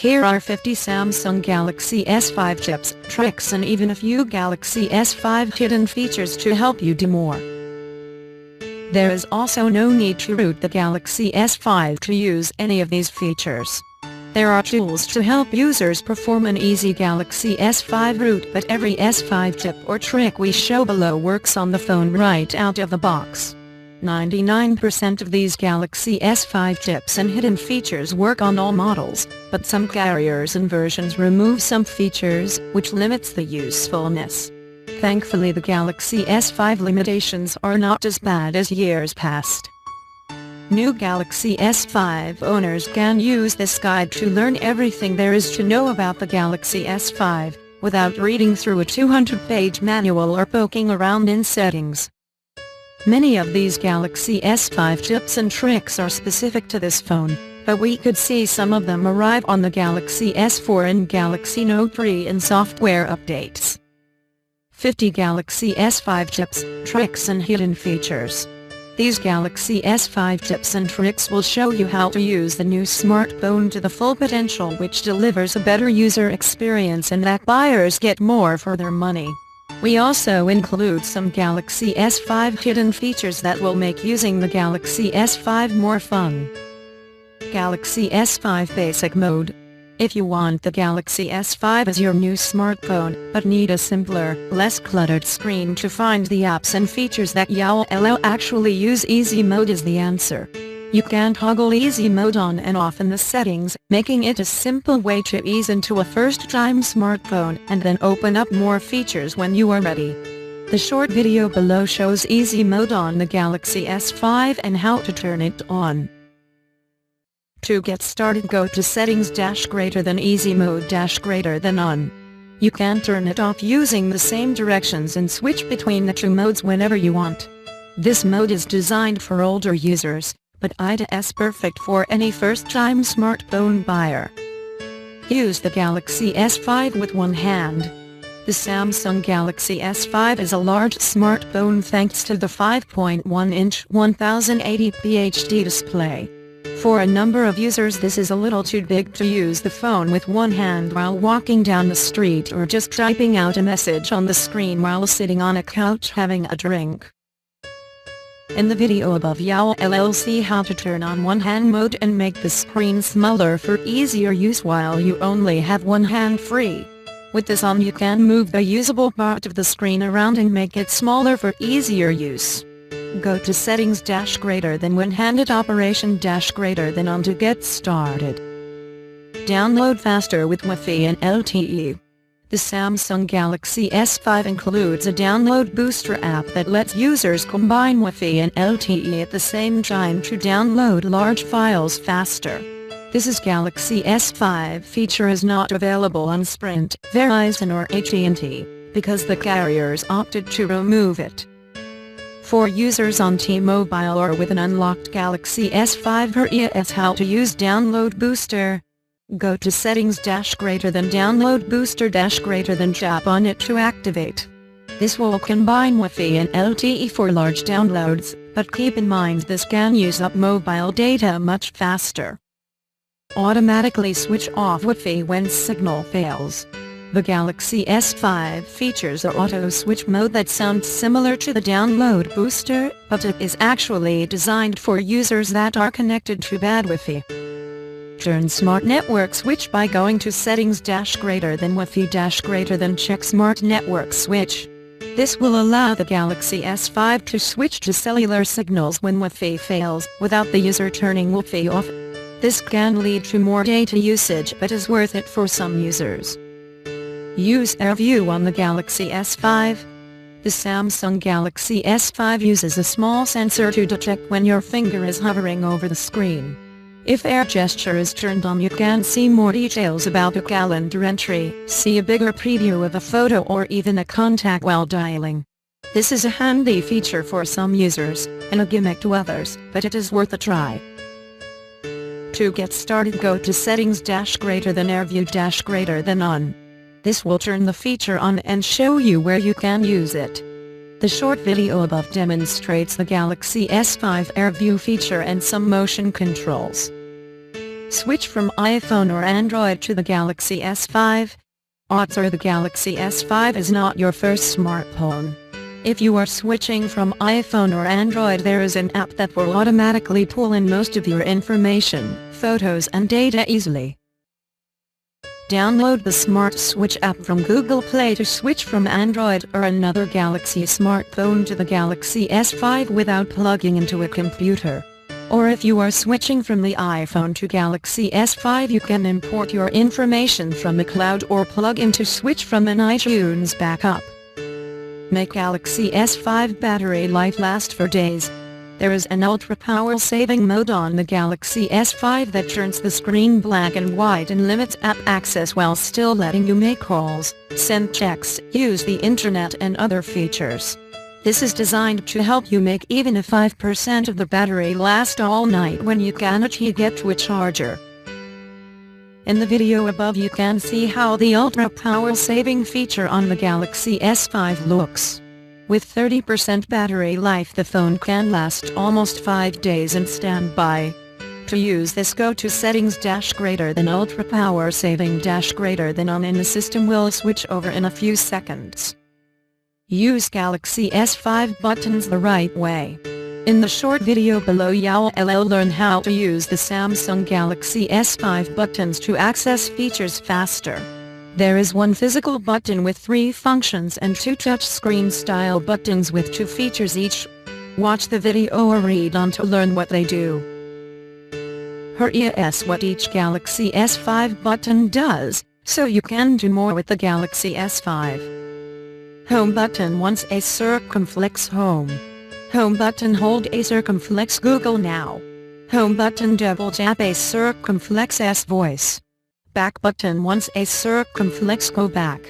Here are 50 Samsung Galaxy S5 tips, tricks and even a few Galaxy S5 hidden features to help you do more. There is also no need to root the Galaxy S5 to use any of these features. There are tools to help users perform an easy Galaxy S5 root, but every S5 tip or trick we show below works on the phone right out of the box. 99% of these Galaxy S5 tips and hidden features work on all models, but some carriers and versions remove some features, which limits the usefulness. Thankfully, the Galaxy S5 limitations are not as bad as years past. New Galaxy S5 owners can use this guide to learn everything there is to know about the Galaxy S5, without reading through a 200-page manual or poking around in settings. Many of these Galaxy S5 tips and tricks are specific to this phone, but we could see some of them arrive on the Galaxy S4 and Galaxy Note 3 in software updates. 50 Galaxy S5 tips, tricks and hidden features. These Galaxy S5 tips and tricks will show you how to use the new smartphone to the full potential, which delivers a better user experience and that buyers get more for their money. We also include some Galaxy S5 hidden features that will make using the Galaxy S5 more fun. Galaxy S5 Basic Mode. If you want the Galaxy S5 as your new smartphone, but need a simpler, less cluttered screen to find the apps and features that you'll actually use, Easy Mode is the answer. You can toggle Easy Mode on and off in the settings, making it a simple way to ease into a first-time smartphone and then open up more features when you are ready. The short video below shows Easy Mode on the Galaxy S5 and how to turn it on. To get started, go to Settings -- Easy Mode -- On. You can turn it off using the same directions and switch between the two modes whenever you want. This mode is designed for older users, but it's perfect for any first-time smartphone buyer. Use the Galaxy S5 with one hand. The Samsung Galaxy S5 is a large smartphone thanks to the 5.1-inch 1080p HD display. For a number of users, this is a little too big to use the phone with one hand while walking down the street or just typing out a message on the screen while sitting on a couch having a drink. In the video above, you'll see how to turn on one-hand mode and make the screen smaller for easier use while you only have one hand free. With this on, you can move the usable part of the screen around and make it smaller for easier use. Go to Settings -- One-handed Operation -- On to get started. Download faster with Wi-Fi and LTE. The Samsung Galaxy S5 includes a download booster app that lets users combine Wi-Fi and LTE at the same time to download large files faster. This Galaxy S5 feature is not available on Sprint, Verizon or AT&T, because the carriers opted to remove it. For users on T-Mobile or with an unlocked Galaxy S5, here is how to use Download Booster. Go to Settings -- Download Booster -- Tap on it to activate. This will combine Wi-Fi and LTE for large downloads, but keep in mind this can use up mobile data much faster. Automatically switch off Wi-Fi when signal fails. The Galaxy S5 features an auto-switch mode that sounds similar to the Download Booster, but it is actually designed for users that are connected to bad Wi-Fi. Turn Smart Network Switch by going to Settings -- Wi-Fi -- Check Smart Network Switch. This will allow the Galaxy S5 to switch to cellular signals when Wi-Fi fails, without the user turning Wi-Fi off. This can lead to more data usage but is worth it for some users. Use AirView on the Galaxy S5. The Samsung Galaxy S5 uses a small sensor to detect when your finger is hovering over the screen. If Air Gesture is turned on, you can see more details about a calendar entry, see a bigger preview of a photo or even a contact while dialing. This is a handy feature for some users, and a gimmick to others, but it is worth a try. To get started, go to Settings -- AirView - On. This will turn the feature on and show you where you can use it. The short video above demonstrates the Galaxy S5 AirView feature and some motion controls. Switch from iPhone or Android to the Galaxy S5. Odds are the Galaxy S5 is not your first smartphone. If you are switching from iPhone or Android, there is an app that will automatically pull in most of your information, photos and data easily. Download the Smart Switch app from Google Play to switch from Android or another Galaxy smartphone to the Galaxy S5 without plugging into a computer. Or if you are switching from the iPhone to Galaxy S5, you can import your information from a cloud or plug in to switch from an iTunes backup. Make Galaxy S5 battery life last for days. There is an ultra power saving mode on the Galaxy S5 that turns the screen black and white and limits app access while still letting you make calls, send texts, use the internet and other features. This is designed to help you make even a 5% of the battery last all night when you cannot get to a charger. In the video above you can see how the ultra power saving feature on the Galaxy S5 looks. With 30% battery life, the phone can last almost 5 days in standby. To use this, go to settings greater than ultra power saving greater than on, and the system will switch over in a few seconds. Use Galaxy S5 buttons the right way. In the short video below you'll learn how to use the Samsung Galaxy S5 buttons to access features faster. There is one physical button with 3 functions and 2 touchscreen style buttons with 2 features each. Watch the video or read on to learn what they do. Here's what each Galaxy S5 button does, so you can do more with the Galaxy S5. Home button. Once a circumflex home. Home button. Hold a circumflex Google Now. Home button. Double tap a circumflex S voice. Back button. Once a circumflex go back.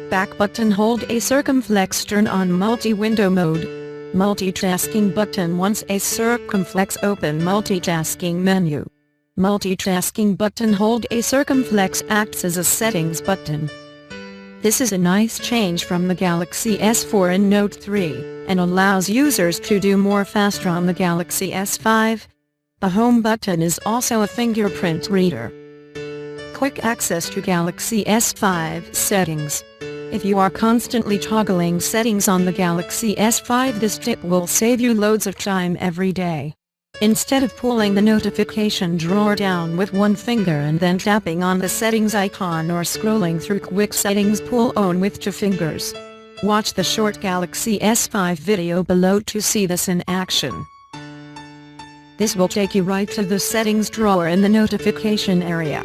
Back button. Hold a circumflex turn on multi-window mode. Multitasking button. Once a circumflex open multitasking menu. Multitasking button. Hold a circumflex acts as a settings button. This is a nice change from the Galaxy S4 and Note 3, and allows users to do more faster on the Galaxy S5. The home button is also a fingerprint reader. Quick access to Galaxy S5 settings. If you are constantly toggling settings on the Galaxy S5, this tip will save you loads of time every day. Instead of pulling the notification drawer down with one finger and then tapping on the settings icon or scrolling through quick settings, pull on with 2 fingers. Watch the short Galaxy S5 video below to see this in action. This will take you right to the settings drawer in the notification area.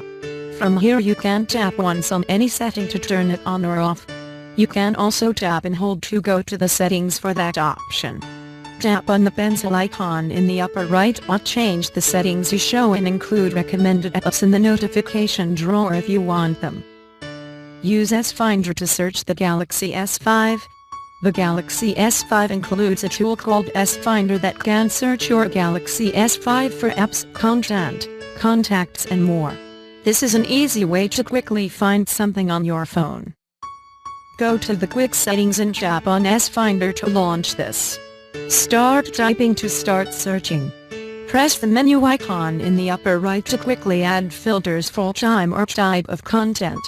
From here you can tap once on any setting to turn it on or off. You can also tap and hold to go to the settings for that option. Tap on the pencil icon in the upper right or change the settings you show and include recommended apps in the notification drawer if you want them. Use S Finder to search the Galaxy S5. The Galaxy S5 includes a tool called S Finder that can search your Galaxy S5 for apps, content, contacts and more. This is an easy way to quickly find something on your phone. Go to the quick settings and tap on S Finder to launch this. Start typing to start searching. Press the menu icon in the upper right to quickly add filters for time or type of content.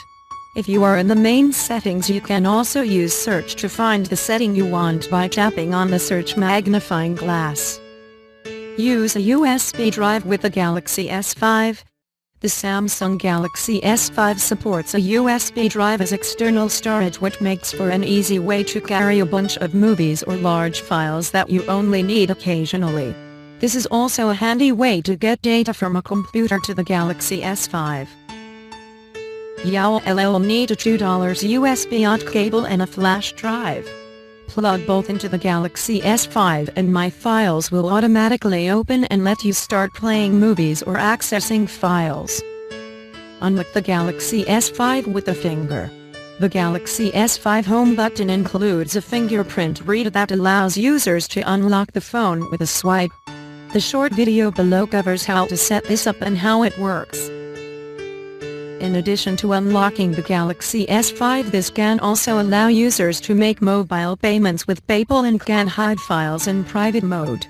If you are in the main settings, you can also use search to find the setting you want by tapping on the search magnifying glass. Use a USB drive with the Galaxy S5. The Samsung Galaxy S5 supports a USB drive as external storage, which makes for an easy way to carry a bunch of movies or large files that you only need occasionally. This is also a handy way to get data from a computer to the Galaxy S5. You'll need a $2 USB cable and a flash drive. Plug both into the Galaxy S5 and My Files will automatically open and let you start playing movies or accessing files. Unlock the Galaxy S5 with a finger. The Galaxy S5 home button includes a fingerprint reader that allows users to unlock the phone with a swipe. The short video below covers how to set this up and how it works. In addition to unlocking the Galaxy S5, this can also allow users to make mobile payments with PayPal and can hide files in private mode.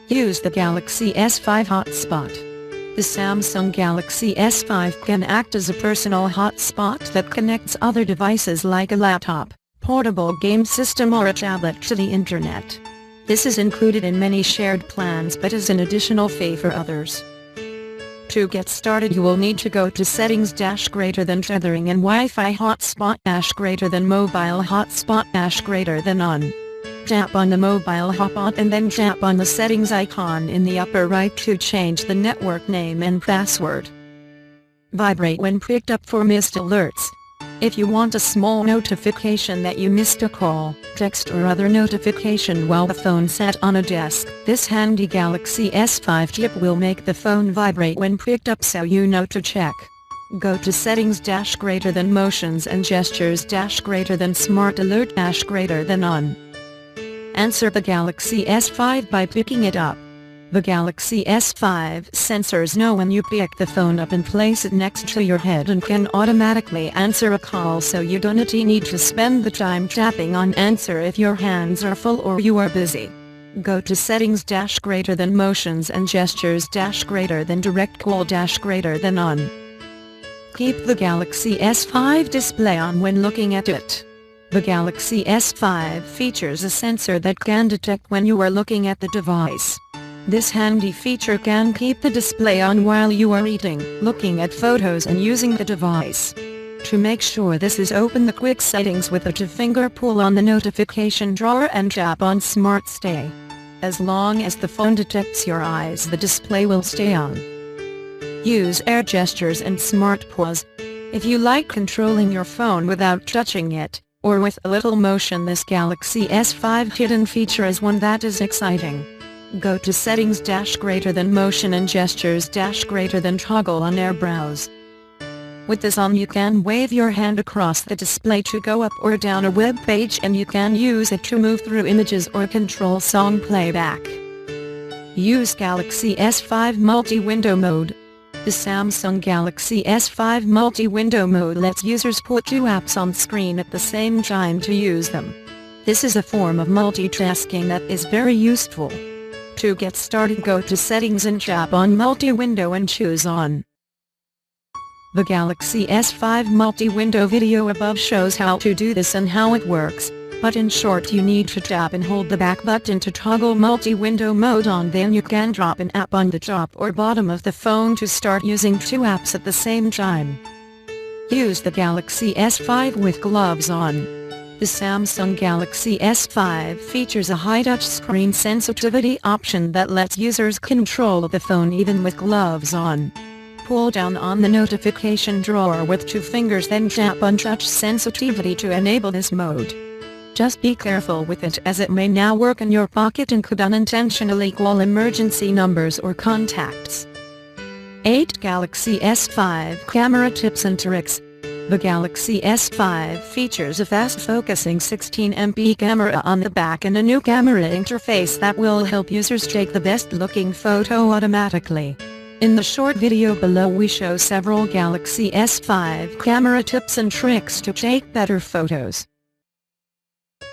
Use the Galaxy S5 hotspot. The Samsung Galaxy S5 can act as a personal hotspot that connects other devices like a laptop, portable game system or a tablet to the internet. This is included in many shared plans but is an additional fee for others. To get started you will need to go to Settings - greater than Tethering and Wi-Fi Hotspot - greater than Mobile Hotspot - greater than On. Tap on the mobile hotspot and then tap on the settings icon in the upper right to change the network name and password. Vibrate when picked up for missed alerts. If you want a small notification that you missed a call, text or other notification while the phone sat on a desk, this handy Galaxy S5 chip will make the phone vibrate when picked up so you know to check. Go to Settings - greater than Motions and Gestures - greater than Smart Alert - greater than On. Answer the Galaxy S5 by picking it up. The Galaxy S5 sensors know when you pick the phone up and place it next to your head and can automatically answer a call so you don't need to spend the time tapping on answer if your hands are full or you are busy. Go to Settings - greater than Motions and Gestures - greater than Direct Call - greater than On. Keep the Galaxy S5 display on when looking at it. The Galaxy S5 features a sensor that can detect when you are looking at the device. This handy feature can keep the display on while you are eating, looking at photos and using the device. To make sure this is open the quick settings with a two-finger pull on the notification drawer and tap on Smart Stay. As long as the phone detects your eyes the display will stay on. Use air gestures and Smart Pause. If you like controlling your phone without touching it, or with a little motion, this Galaxy S5 hidden feature is one that is exciting. Go to Settings - greater than Motion and Gestures - greater than Toggle on Air Browse. With this on you can wave your hand across the display to go up or down a web page and you can use it to move through images or control song playback. Use Galaxy S5 Multi-Window Mode. The Samsung Galaxy S5 Multi-Window Mode lets users put two apps on screen at the same time to use them. This is a form of multitasking that is very useful. To get started go to Settings and tap on Multi-Window and choose On. The Galaxy S5 Multi-Window video above shows how to do this and how it works, but in short you need to tap and hold the back button to toggle multi-window mode on, then you can drop an app on the top or bottom of the phone to start using two apps at the same time. Use the Galaxy S5 with gloves on. The Samsung Galaxy S5 features a high touch screen sensitivity option that lets users control the phone even with gloves on. Pull down on the notification drawer with two fingers then tap on touch sensitivity to enable this mode. Just be careful with it as it may now work in your pocket and could unintentionally call emergency numbers or contacts. 8 Galaxy S5 Camera Tips and Tricks. The Galaxy S5 features a fast-focusing 16MP camera on the back and a new camera interface that will help users take the best-looking photo automatically. In the short video below we show several Galaxy S5 camera tips and tricks to take better photos.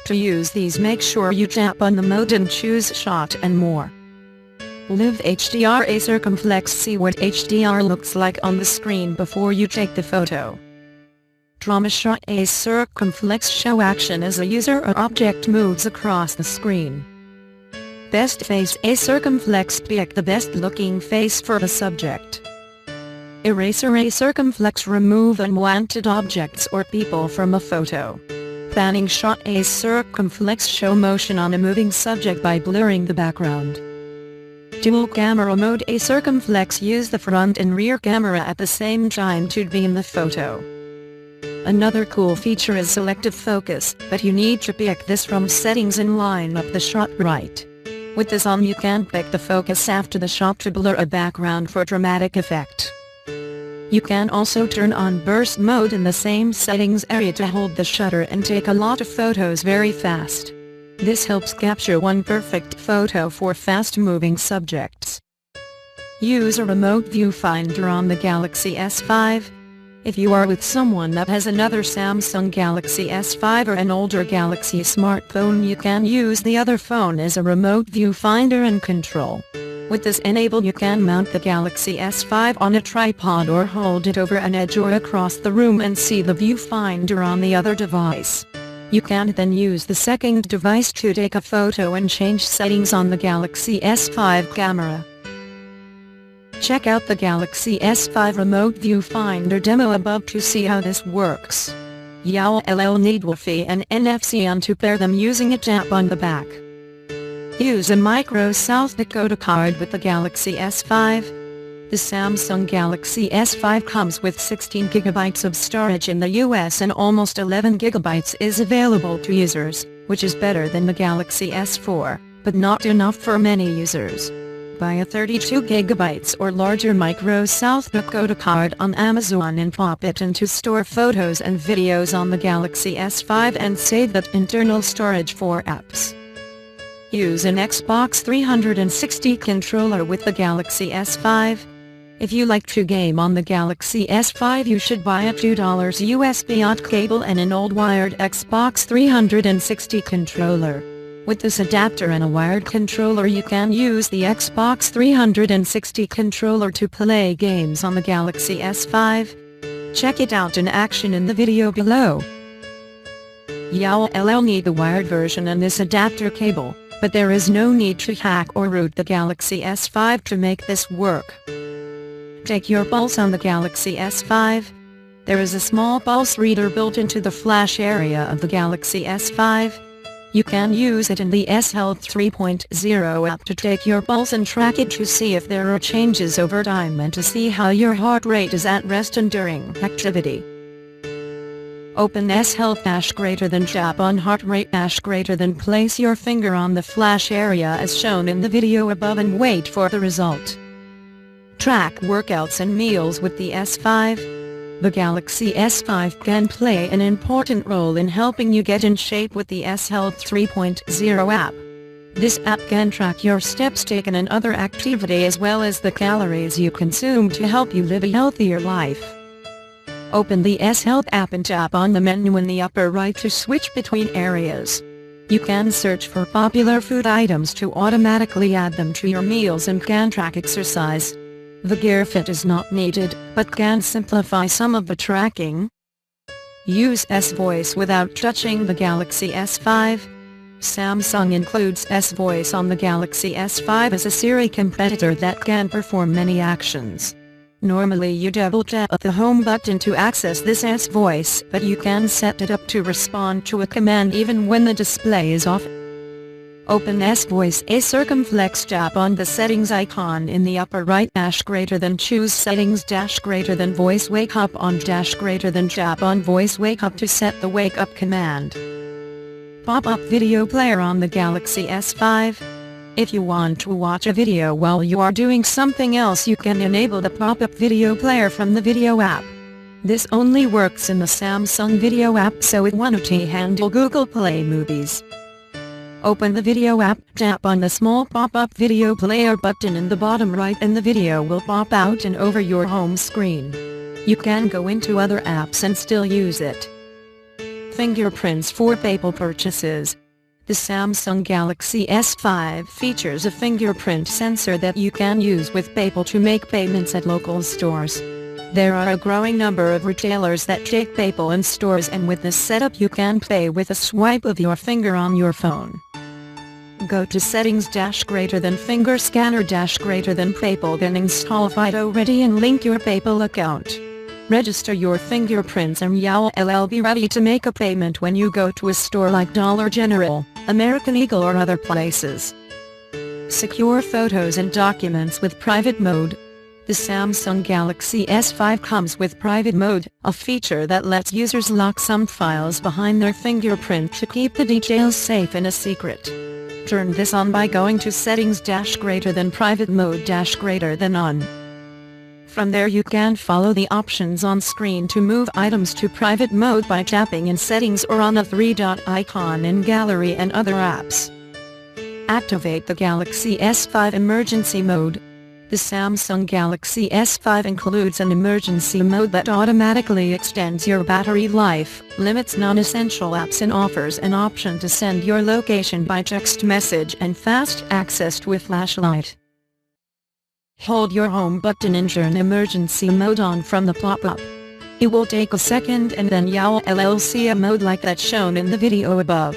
To use these make sure you tap on the mode and choose Shot and More. Live HDR a circumflex. See what HDR looks like on the screen before you take the photo. Drama Shot a circumflex show action as a user or object moves across the screen. Best Face a circumflex pick the best looking face for the subject. Eraser a circumflex remove unwanted objects or people from a photo. Panning Shot a circumflex show motion on a moving subject by blurring the background. Dual Camera Mode a circumflex use the front and rear camera at the same time to beam the photo. Another cool feature is Selective Focus, but you need to pick this from settings and line up the shot right. With this on you can pick the focus after the shot to blur a background for dramatic effect. You can also turn on burst mode in the same settings area to hold the shutter and take a lot of photos very fast. This helps capture one perfect photo for fast-moving subjects. Use a remote viewfinder on the Galaxy S5. If you are with someone that has another Samsung Galaxy S5 or an older Galaxy smartphone, you can use the other phone as a remote viewfinder and control. With this enabled, you can mount the Galaxy S5 on a tripod or hold it over an edge or across the room and see the viewfinder on the other device. You can then use the second device to take a photo and change settings on the Galaxy S5 camera. Check out the Galaxy S5 remote viewfinder demo above to see how this works. You'll need Wi-Fi and NFC on to pair them using a tap on the back. Use a Microsoft decoder card with the Galaxy S5. The Samsung Galaxy S5 comes with 16 GB of storage in the US and almost 11 GB is available to users, which is better than the Galaxy S4, but not enough for many users. Buy a 32 GB or larger Microsoft decoder card on Amazon and pop it in to store photos and videos on the Galaxy S5 and save that internal storage for apps. Use an Xbox 360 controller with the Galaxy S5. If you like to game on the Galaxy S5, you should buy a $2 USB cable and an old wired Xbox 360 controller. With this adapter and a wired controller, you can use the Xbox 360 controller to play games on the Galaxy S5. Check it out in action in the video below. You'll need the wired version and this adapter cable, but there is no need to hack or root the Galaxy S5 to make this work. Take your pulse on the Galaxy S5. There is a small pulse reader built into the flash area of the Galaxy S5. You can use it in the S Health 3.0 app to take your pulse and track it to see if there are changes over time and to see how your heart rate is at rest and during activity. Open S Health > tap on heart rate > place your finger on the flash area as shown in the video above and wait for the result. Track workouts and meals with the S5. The Galaxy S5 can play an important role in helping you get in shape with the S Health 3.0 app. This app can track your steps taken and other activity as well as the calories you consume to help you live a healthier life. Open the S Health app and tap on the menu in the upper right to switch between areas. You can search for popular food items to automatically add them to your meals and can track exercise. The gear fit is not needed, but can simplify some of the tracking. Use S-Voice without touching the Galaxy S5. Samsung includes S-Voice on the Galaxy S5 as a Siri competitor that can perform many actions. Normally you double tap the home button to access this S-Voice, but you can set it up to respond to a command even when the display is off. Open S-Voice circumflex, tap on the settings icon in the upper right choose settings voice wake up on tap on voice wake up to set the wake up command. Pop-up video player on the Galaxy S5. If you want to watch a video while you are doing something else, you can enable the pop-up video player from the video app. This only works in the Samsung video app, so it won't handle Google Play Movies. Open the video app, tap on the small pop-up video player button in the bottom right and the video will pop out and over your home screen. You can go into other apps and still use it. Fingerprints for PayPal purchases. The Samsung Galaxy S5 features a fingerprint sensor that you can use with PayPal to make payments at local stores. There are a growing number of retailers that take PayPal in stores, and with this setup you can pay with a swipe of your finger on your phone. Go to settings finger scanner PayPal, then install Fido Ready and link your PayPal account. Register your fingerprints and you'll be ready to make a payment when you go to a store like Dollar General, American Eagle or other places. Secure photos and documents with private mode. The Samsung Galaxy S5 comes with private mode, a feature that lets users lock some files behind their fingerprint to keep the details safe and a secret. Turn this on by going to settings private mode on. From there you can follow the options on screen to move items to private mode by tapping in settings or on a three-dot icon in gallery and other apps. Activate the Galaxy S5 emergency mode. The Samsung Galaxy S5 includes an emergency mode that automatically extends your battery life, limits non-essential apps and offers an option to send your location by text message and fast access to a flashlight. Hold your home button and turn emergency mode on from the pop-up. It will take a second and then you'll see a mode like that shown in the video above.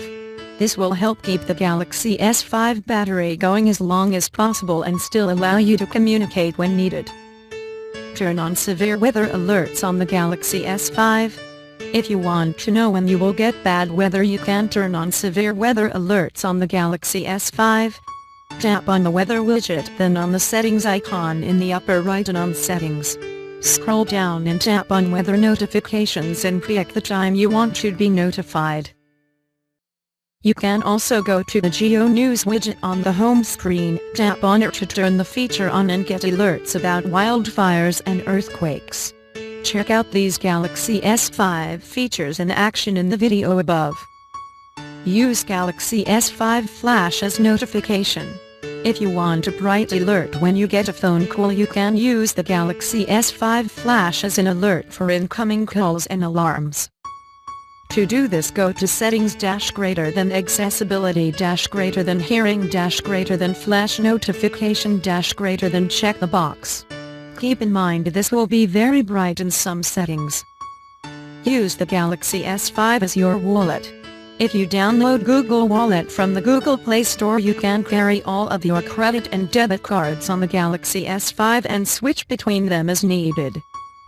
This will help keep the Galaxy S5 battery going as long as possible and still allow you to communicate when needed. Turn on severe weather alerts on the Galaxy S5. If you want to know when you will get bad weather, you can turn on severe weather alerts on the Galaxy S5. Tap on the weather widget, then on the settings icon in the upper right and on settings. Scroll down and tap on weather notifications and pick the time you want to be notified. You can also go to the Geo News widget on the home screen, tap on it to turn the feature on and get alerts about wildfires and earthquakes. Check out these Galaxy S5 features in action in the video above. Use Galaxy S5 Flash as notification. If you want a bright alert when you get a phone call, you can use the Galaxy S5 Flash as an alert for incoming calls and alarms. To do this, go to Settings greater than Accessibility greater than Hearing greater than Flash Notification greater than check the box. Keep in mind this will be very bright in some settings. Use the Galaxy S5 as your wallet. If you download Google Wallet from the Google Play Store, you can carry all of your credit and debit cards on the Galaxy S5 and switch between them as needed.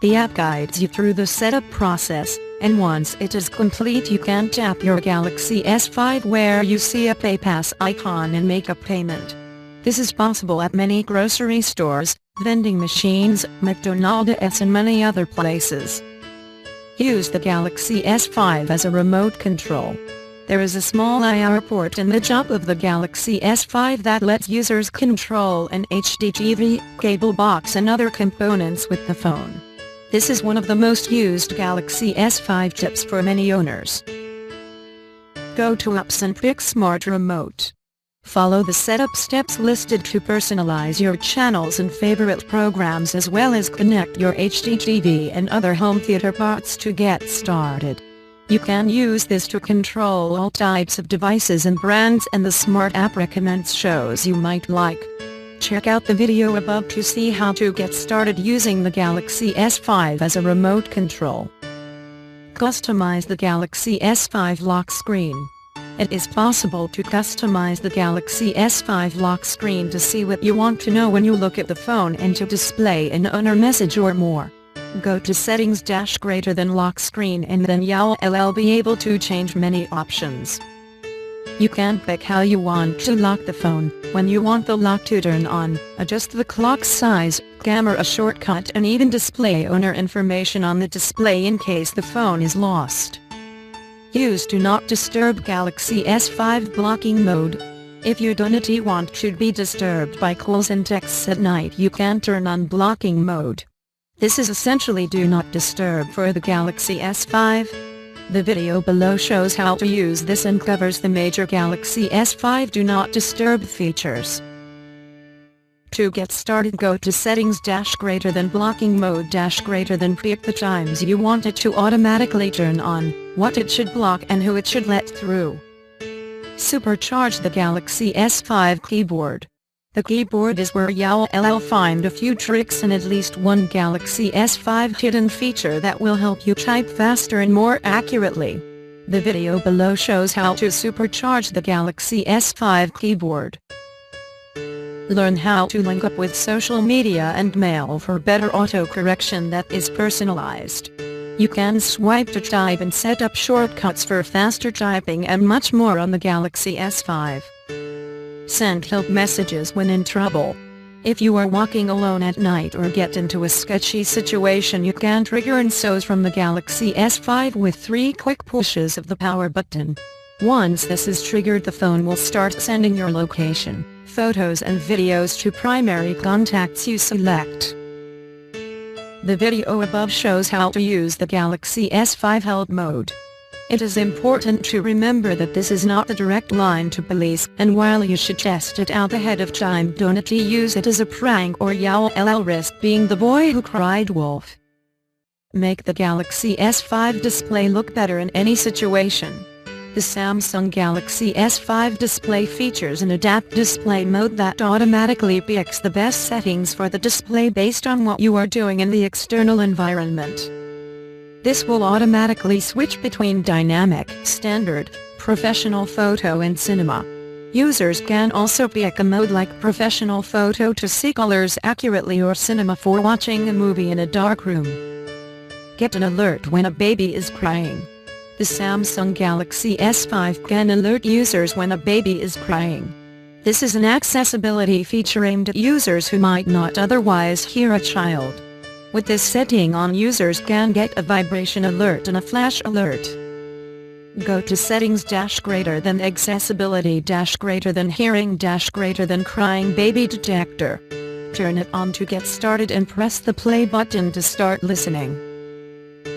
The app guides you through the setup process, and once it is complete you can tap your Galaxy S5 where you see a PayPass icon and make a payment. This is possible at many grocery stores, vending machines, McDonald's and many other places. Use the Galaxy S5 as a remote control. There is a small IR port in the top of the Galaxy S5 that lets users control an HDTV, cable box and other components with the phone. This is one of the most used Galaxy S5 chips for many owners. Go to Apps and pick Smart Remote. Follow the setup steps listed to personalize your channels and favorite programs, as well as connect your HDTV and other home theater parts to get started. You can use this to control all types of devices and brands, and the Smart app recommends shows you might like. Check out the video above to see how to get started using the Galaxy S5 as a remote control. Customize the Galaxy S5 lock screen. It is possible to customize the Galaxy S5 lock screen to see what you want to know when you look at the phone and to display an owner message or more. Go to Settings greater than Lock Screen and then you'll be able to change many options. You can pick how you want to lock the phone, when you want the lock to turn on, adjust the clock size, camera shortcut and even display owner information on the display in case the phone is lost. Use Do Not Disturb Galaxy S5 blocking mode. If you don't want to be disturbed by calls and texts at night, you can turn on blocking mode. This is essentially Do Not Disturb for the Galaxy S5. The video below shows how to use this and covers the major Galaxy S5 Do Not Disturb features. To get started, go to Settings greater than Blocking Mode greater than pick the times you want it to automatically turn on, what it should block and who it should let through. Supercharge the Galaxy S5 keyboard. The keyboard is where you'll find a few tricks and at least one Galaxy S5 hidden feature that will help you type faster and more accurately. The video below shows how to supercharge the Galaxy S5 keyboard. Learn how to link up with social media and mail for better autocorrection that is personalized. You can swipe to type and set up shortcuts for faster typing and much more on the Galaxy S5. Send help messages when in trouble. If you are walking alone at night or get into a sketchy situation, you can trigger SOS from the Galaxy S5 with 3 quick pushes of the power button. Once this is triggered, the phone will start sending your location, photos and videos to primary contacts you select. The video above shows how to use the Galaxy S5 help mode. It is important to remember that this is not a direct line to police, and while you should test it out ahead of time, don't use it as a prank or you'll risk being the boy who cried wolf. Make the Galaxy S5 display look better in any situation. The Samsung Galaxy S5 display features an adapt display mode that automatically picks the best settings for the display based on what you are doing in the external environment. This will automatically switch between dynamic, standard, professional photo and cinema. Users can also pick a mode like professional photo to see colors accurately or cinema for watching a movie in a dark room. Get an alert when a baby is crying. The Samsung Galaxy S5 can alert users when a baby is crying. This is an accessibility feature aimed at users who might not otherwise hear a child. With this setting on, users can get a vibration alert and a flash alert. Go to Settings greater than Accessibility greater than Hearing greater than Crying Baby Detector. Turn it on to get started and press the play button to start listening.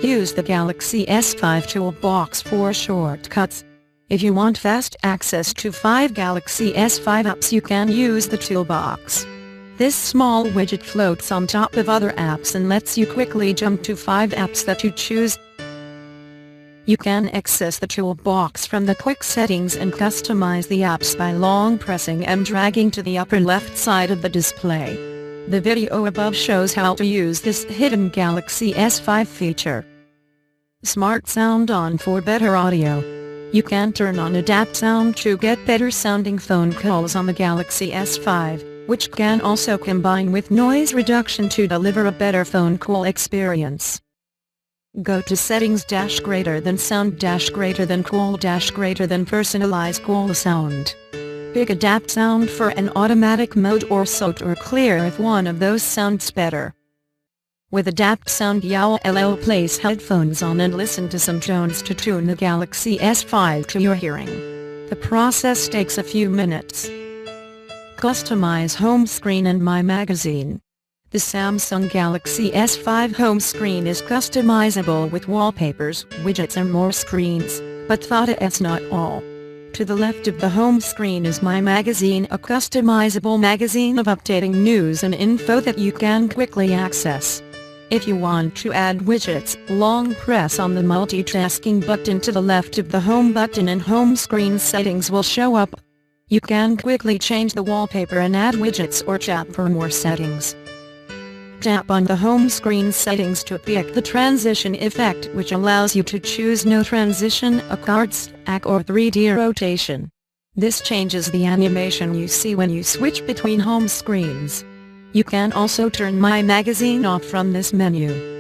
Use the Galaxy S5 toolbox for shortcuts. If you want fast access to 5 Galaxy S5 apps, you can use the toolbox. This small widget floats on top of other apps and lets you quickly jump to 5 apps that you choose. You can access the toolbox from the quick settings and customize the apps by long pressing and dragging to the upper left side of the display. The video above shows how to use this hidden Galaxy S5 feature. Smart Sound On for better audio. You can turn on Adapt Sound to get better sounding phone calls on the Galaxy S5, which can also combine with noise reduction to deliver a better phone call experience. Go to Settings greater than Sound greater than Call greater than Personalize Call Sound. Pick Adapt Sound for an automatic mode or soft or clear if one of those sounds better. With Adapt Sound, you'll place headphones on and listen to some tones to tune the Galaxy S5 to your hearing. The process takes a few minutes. Customize home screen and My Magazine. The Samsung Galaxy S5 home screen is customizable with wallpapers, widgets and more screens, but that's not all. To the left of the home screen is My Magazine, a customizable magazine of updating news and info that you can quickly access. If you want to add widgets, long press on the multitasking button to the left of the home button and home screen settings will show up. You can quickly change the wallpaper and add widgets or tap for more settings. Tap on the home screen settings to pick the transition effect, which allows you to choose no transition, a card stack or 3D rotation. This changes the animation you see when you switch between home screens. You can also turn My Magazine off from this menu.